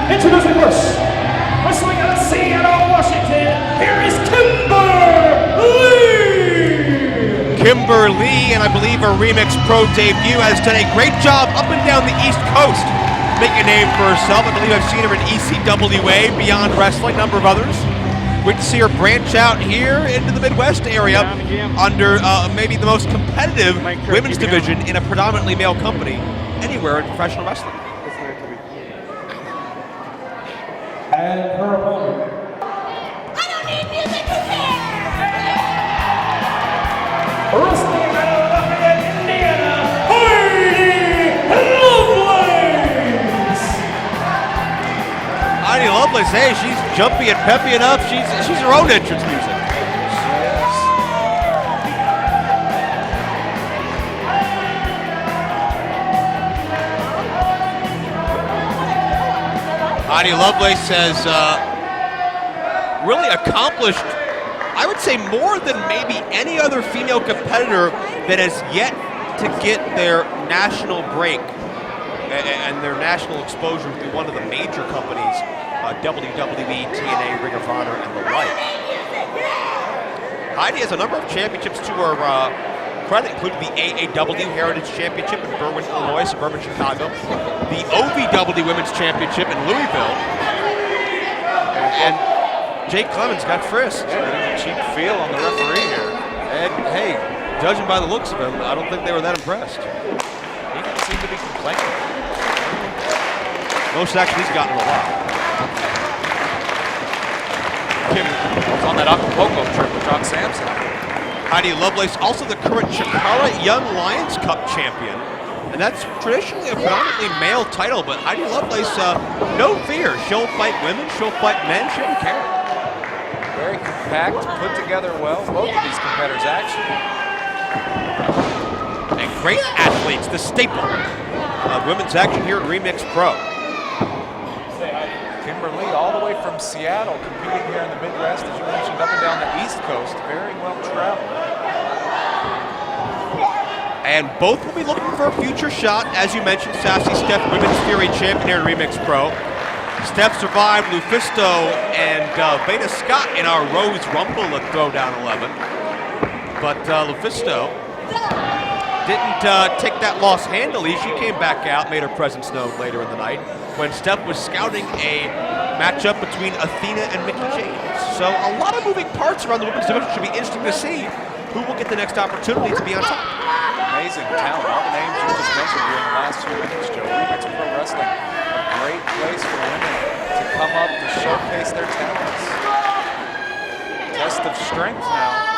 Introducing first, wrestling out of Seattle, Washington, here is Kimber Lee! Kimber Lee, and I believe her Remix Pro debut, has done a great job up and down the East Coast, making a name for herself. I believe I've seen her in ECWA, Beyond Wrestling, a number of others. Great to see her branch out here into the Midwest area under maybe the most competitive women's division in a predominantly male company anywhere in professional wrestling. And her opponent. I don't need music to hear! Wrestling out of Lafayette, Indiana, Heidi Lovelace! Heidi Lovelace, hey, she's jumpy and peppy enough. She's her own entrance music. Heidi Lovelace has really accomplished, I would say, more than maybe any other female competitor that has yet to get their national break and their national exposure through one of the major companies, WWE, TNA, Ring of Honor, and the like. Heidi has a number of championships to her credit, including the AAW Heritage Championship in Berwyn, Illinois, suburban Chicago, the OVW Women's Championship in Louisville, and Jake Clemens got frisked. Yeah, cheap feel on the referee here. And hey, judging by the looks of him, I don't think they were that impressed. He didn't seem to be complaining. Most actually he's gotten a lot. Kim was on that Acapulco trip with John Sampson. Heidi Lovelace, also the current Chikara Young Lions Cup champion. And that's traditionally a predominantly male title, but Heidi Lovelace, no fear. She'll fight women, she'll fight men, she doesn't care. Very compact, put together well, both of these competitors actually. And great athletes, the staple of women's action here at Remix Pro. Kimber Lee, all the way from Seattle, competing here in the Midwest, as you mentioned, up and down the East Coast, very well traveled. And both will be looking for a future shot, as you mentioned, Sassy Steph, Women's Fury champion here in Remix Pro. Steph survived Lufisto and Veda Scott in our Rose Rumble at Throwdown 11. But Lufisto didn't take that loss handily. She came back out, made her presence known later in the night when Steph was scouting a matchup between Athena and Mickie James. So a lot of moving parts around the women's division. Should be interesting to see who will get the next opportunity to be on top. Amazing talent. All the names you just mentioned here in the last few minutes, Joe. Remix Pro Wrestling, a great place for women to come up to showcase their talents. Test of strength now.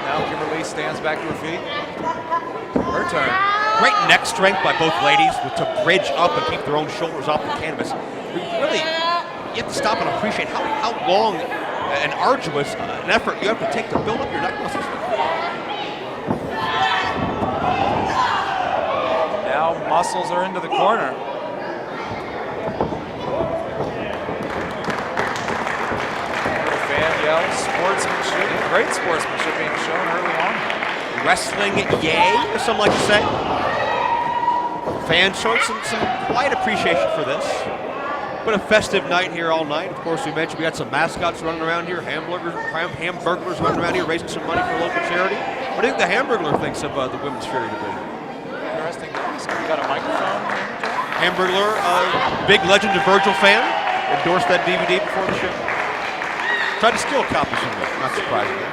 Now Kimber Lee stands back to her feet. Her turn. Great neck strength by both ladies to bridge up and keep their own shoulders off the canvas. Really, you have to stop and appreciate how long and arduous an effort you have to take to build up your neck muscles. Now muscles are into the corner. Sportsmanship, great sportsmanship being shown early on. Wrestling yay, as some like to say. Fans showing some quiet appreciation for this. Been a festive night here all night. Of course, we mentioned we got some mascots running around here, hamburglers running around here, raising some money for a local charity. What do you think the Hamburglar thinks of the Women's Fury division? Interesting. We got a microphone. Hamburglar, big Legend of Virgil fan, endorsed that DVD before the show. Tried to steal a copy somewhere, not surprisingly.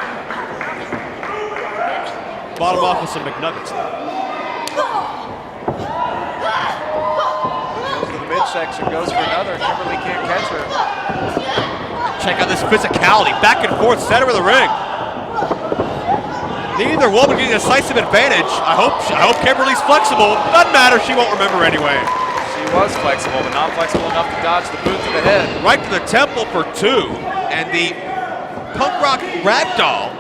Bought him off with some McNuggets. Goes to the midsection, goes for another. Kimber Lee can't catch her. Check out this physicality, back and forth, center of the ring. Neither woman getting a decisive advantage. I hope Kimber Lee's flexible. Doesn't matter, she won't remember anyway. She was flexible, but not flexible enough to dodge the boot to the head. Right to the temple for two. And the punk rock ragdoll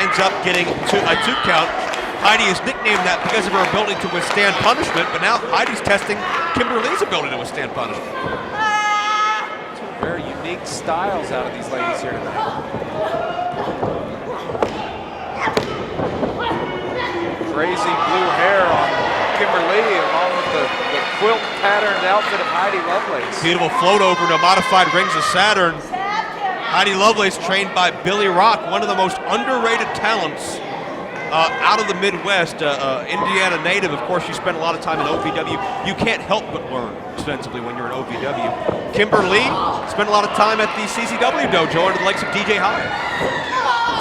ends up getting a two count. Heidi has nicknamed that because of her ability to withstand punishment, but now Heidi's testing Kimber Lee's ability to withstand punishment. Two very unique styles out of these ladies here tonight. Crazy blue hair on Kimber Lee along with the quilt patterned outfit of Heidi Lovelace. Beautiful float over to modified Rings of Saturn. Heidi Lovelace trained by Billy Rock, one of the most underrated talents out of the Midwest. Indiana native, of course, she spent a lot of time in OVW. You can't help but learn extensively when you're in OVW. Kimber Lee spent a lot of time at the CCW dojo under the likes of DJ Hyde.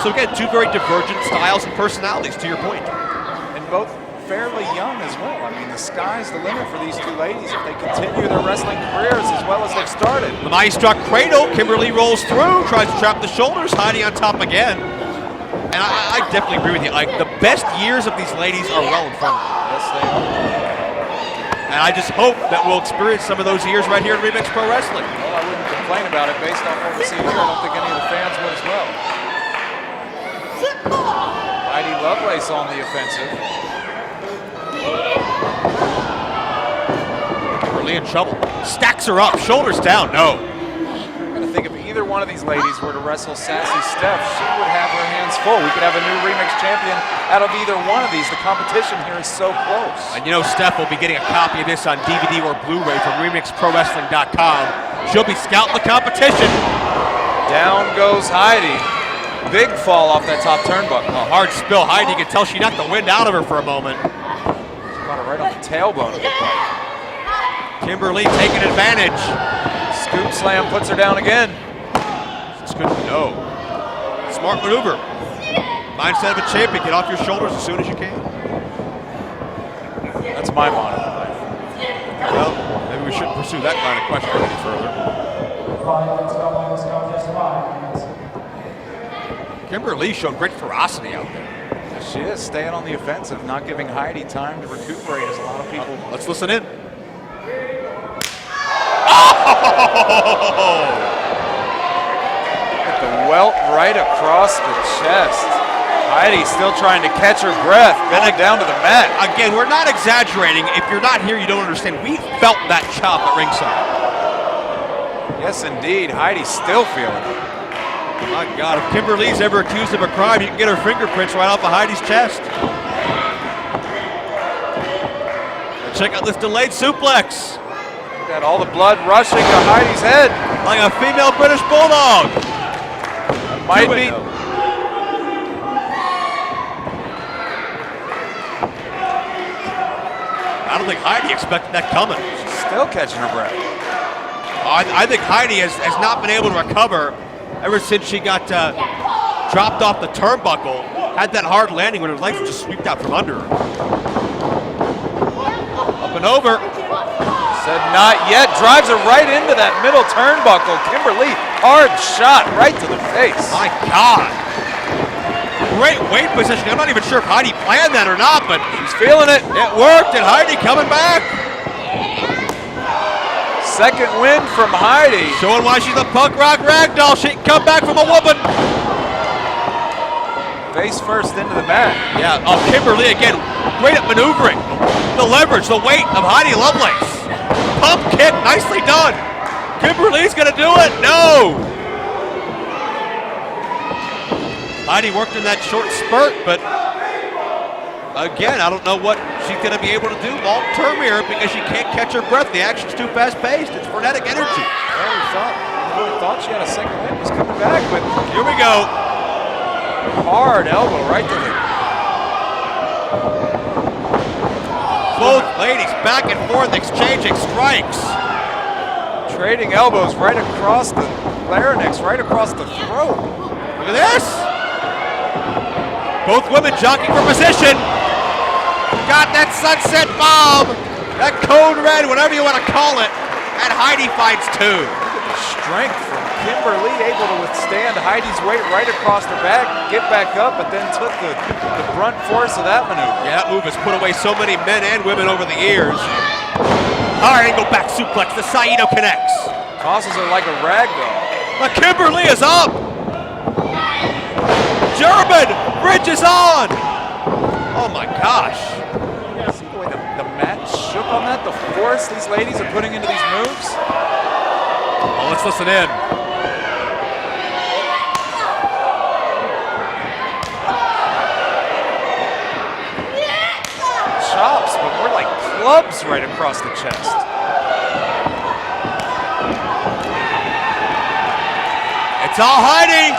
So again, two very divergent styles and personalities, to your point. And both fairly young as well. I mean, the sky's the limit for these two ladies if they continue their wrestling careers as well as they've started. The mighty struck cradle. Kimber Lee rolls through, tries to trap the shoulders. Heidi on top again. And I definitely agree with you. Like, the best years of these ladies are well in front of them. Yes, they are. And I just hope that we'll experience some of those years right here in Remix Pro Wrestling. Well, I wouldn't complain about it based on what we see here. I don't think any of the fans would as well. Heidi Lovelace on the offensive. Kimber Lee in trouble. Stacks her up, shoulders down, no. I'm going to think if either one of these ladies were to wrestle Sassy Steph, she would have her hands full. We could have a new Remix champion out of either one of these. The competition here is so close. And you know Steph will be getting a copy of this on DVD or Blu-ray from RemixProWrestling.com. She'll be scouting the competition. Down goes Heidi. Big fall off that top turnbuckle. A hard spill. Heidi, you can tell she knocked the wind out of her for a moment. Got her right on the tailbone of the bike. Kimber Lee taking advantage. Scoop slam puts her down again. It's good to know. Smart maneuver. Mindset of a champion. Get off your shoulders as soon as you can. That's my motto. Well, maybe we shouldn't pursue that line of questioning any further. Kimber Lee showed great ferocity out there. She is staying on the offensive, not giving Heidi time to recuperate as a lot of people. Let's listen in. Get the welt right across the chest. Heidi still trying to catch her breath, bending down to the mat. Again, we're not exaggerating. If you're not here, you don't understand. We felt that chop at ringside. Yes, indeed. Heidi's still feeling it. My God, if Kimber Lee's ever accused of a crime, you can get her fingerprints right off of Heidi's chest. And check out this delayed suplex. Got all the blood rushing to Heidi's head. Like a female British bulldog. Might be. I don't think Heidi expected that coming. She's still catching her breath. I think Heidi has not been able to recover ever since she got dropped off the turnbuckle. Had that hard landing when her legs were just swept out from under her. Up and over. Said not yet. Drives her right into that middle turnbuckle. Kimber Lee, hard shot right to the face. My God. Great weight position. I'm not even sure if Heidi planned that or not, but she's feeling it. It worked, and Heidi coming back. Second win from Heidi. Showing why she's a punk rock ragdoll. She can come back from a whooping. Face first into the mat. Yeah, Kimber Lee again, great at maneuvering. The leverage, the weight of Heidi Lovelace. Pump kick, nicely done. Kimber Lee's gonna do it, no. Heidi worked in that short spurt, but again, I don't know what she's gonna be able to do long term here because she can't catch her breath. The action's too fast paced. It's frenetic energy. Well, we thought she had a second win, was coming back, but here we go. Hard elbow right to the. Both ladies back and forth exchanging strikes. Trading elbows right across the larynx, right across the throat. Look at this. Both women jockeying for position. Got that sunset bomb. That code red, whatever you want to call it. And Heidi fights too. Strength from Kimber Lee, able to withstand Heidi's weight right across her back, get back up, but then took the brunt force of that maneuver. Yeah, that move has put away so many men and women over the years. Hard angle back suplex, the Saito connects. Tosses her like a rag doll. But Kimber Lee is up. German, bridge is on. Oh my gosh. See the way the mat shook on that, the force these ladies are putting into these moves? Oh, let's listen in. Chops, but more like clubs right across the chest. It's all Heidi.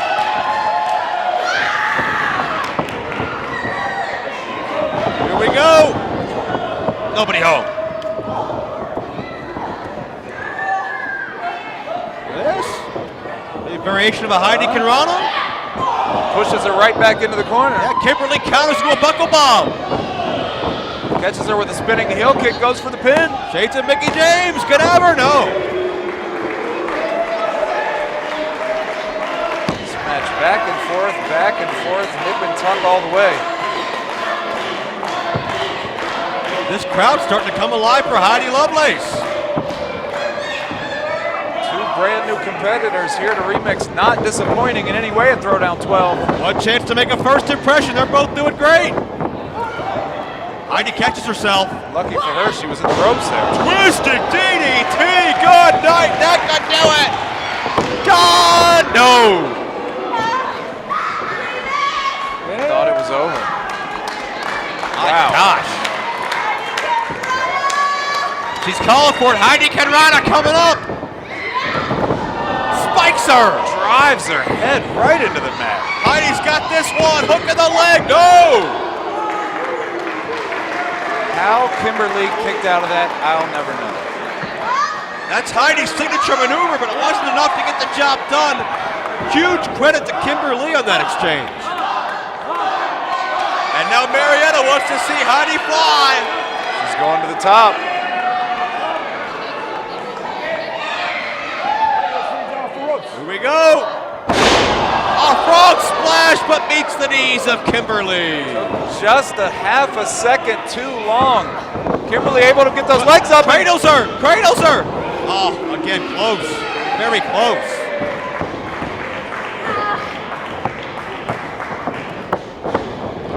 Here we go. Nobody home. This, a variation of a Heidi Canrano. Pushes her right back into the corner. Yeah, Kimberly counters to a buckle bomb. Catches her with a spinning heel kick, goes for the pin. Shades of Mickey James, could have her, no. This match back and forth, nip and tuck all the way. This crowd's starting to come alive for Heidi Lovelace. Two brand new competitors here to Remix, not disappointing in any way at Throwdown 12. One chance to make a first impression, they're both doing great. Heidi catches herself. Lucky for her, she was in the ropes there. Twisted DDT, good night, that could do it. God, no. Thought it was over. My Wow. gosh. She's calling for it, Heidi Canrano coming up. Spikes her. Drives her head right into the mat. Heidi's got this one, hook of the leg, no. How Kimberly kicked out of that, I'll never know. That's Heidi's signature maneuver, but it wasn't enough to get the job done. Huge credit to Kimberly on that exchange. And now Marietta wants to see Heidi fly. She's going to the top. Here we go. A frog splash, but meets the knees of Kimberly. Just a half a second too long. Kimberly able to get those legs up. Cradles her, cradles her. Oh, again, close, very close.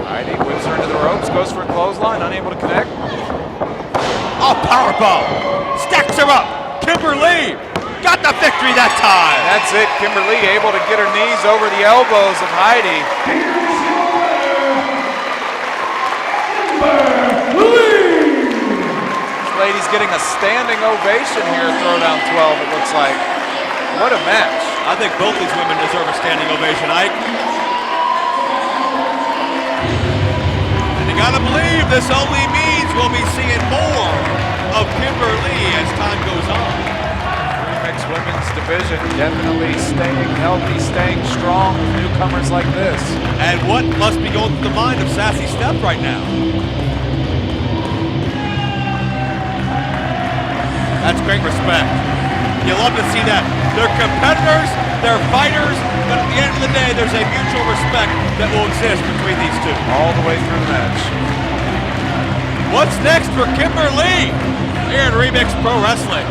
Heidi whips her into the ropes, goes for a clothesline, unable to connect. Oh, powerbomb, stacks her up. Kimberly got the victory that time. That's it, Kimberly able to get her knees over the elbows of Heidi. This lady's getting a standing ovation here at Throwdown 12, it looks like. What a match. I think both these women deserve a standing ovation, Ike. And you gotta believe this only means we'll be seeing more of Kimberly as time goes on. Remix women's division definitely staying healthy, staying strong with newcomers like this. And what must be going through the mind of Sassy Steph right now? That's great respect. You love to see that. They're competitors, they're fighters, but at the end of the day, there's a mutual respect that will exist between these two. All the way through the match. What's next for Kimberly here in Remix Pro Wrestling?